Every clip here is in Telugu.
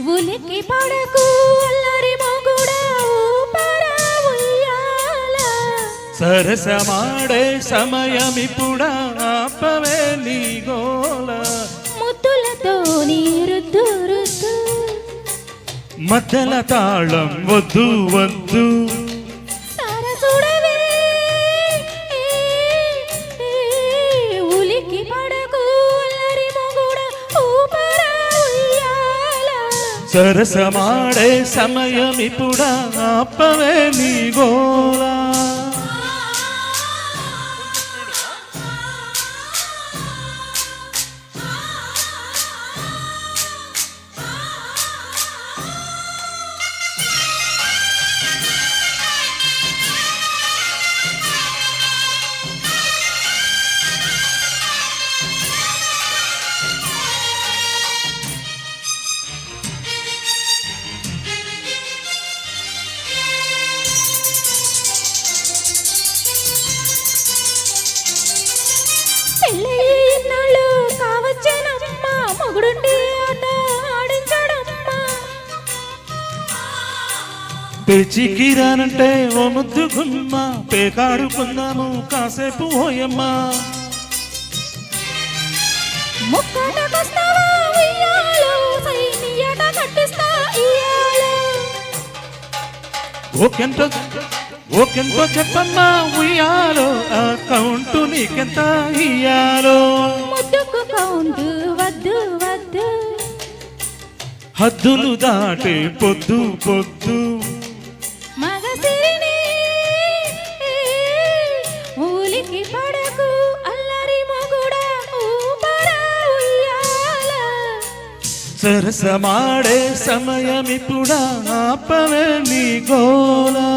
ఉలికి పడకు అల్లరి మొగుడా ఊపరా ఉయ్యాల సరసమాడే సమయమిప్పుడా ఆపవే నీ గోల ముద్దులతో నీ రుద్దు రుద్దు మధ్యల తాళం వద్దు వద్దు సరసుడవే ఉలికి పడకు అల్లరి మొగుడా ఊపరా ఉయ్యాల సరసమాడే సమయమిప్పుడా ఆపవే నీ గోల పెళ్ళైనాళ్ళు కావచ్చేనమ్మా మొగుడుండి ఆట ఆడించడమ్మా పేచికిరానంటే ఓ ముద్దు గుమ్మ పేకాడుకుందాము కాసేపు ఓయమ్మా ముక్కటకొస్తావా ఉయ్యాలో సైనియట కట్టిస్తా ఇయ్యాలో ఓకెంతో చెప్పమ్మా ఉయ్యాలో ఆ కౌంటు నీకెంత ఇయ్యాలో ముద్దుకు కౌంటు వద్దు వద్దు హద్దులు దాటే పొద్దు పొద్దు మగసిరిని ఊలికి పడకు అల్లరి మొగుడా ఊపరా ఉయ్యాల సరసమాడే సమయమిప్పుడా ఆపవే నీ గోలా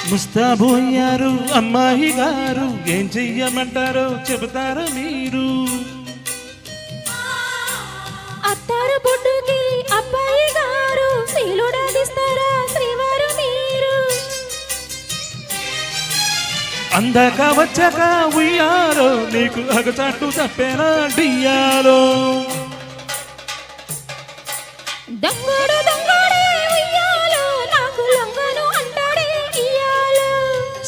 ముస్తాబోయారు అమ్మాయి గారు ఏం చెయ్యమంటారో చెబుతారా మీరు అత్తారు బొడ్డుకి అబ్బాయి గారు శీలుడాదిస్తారా శ్రీవారు మీరు అందాక వచ్చాక ఉయ్యాలో నీకు అగచాటు తప్పేనా డియ్యాలో దంగడు దంగడే ఉయ్యాలో నాకు లొంగను అంటాడే ఇయ్యాలో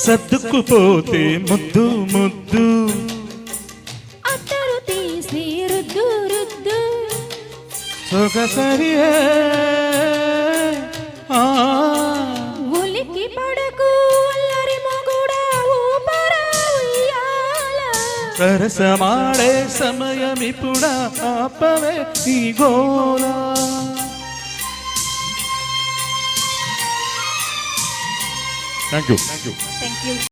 సర్దుకుపోతే ముద్దు ముద్దు అత్తరు తీసి రుద్దు రుద్దు సొగసరి ఉలికి పడకు అల్లరి మొగుడా ఊపరా ఉయ్యాల సరసమాడే సమయమిప్పుడా ఆపవే ఈ గోలా థ్యాంక్ యూ థ్యాంక్ యూ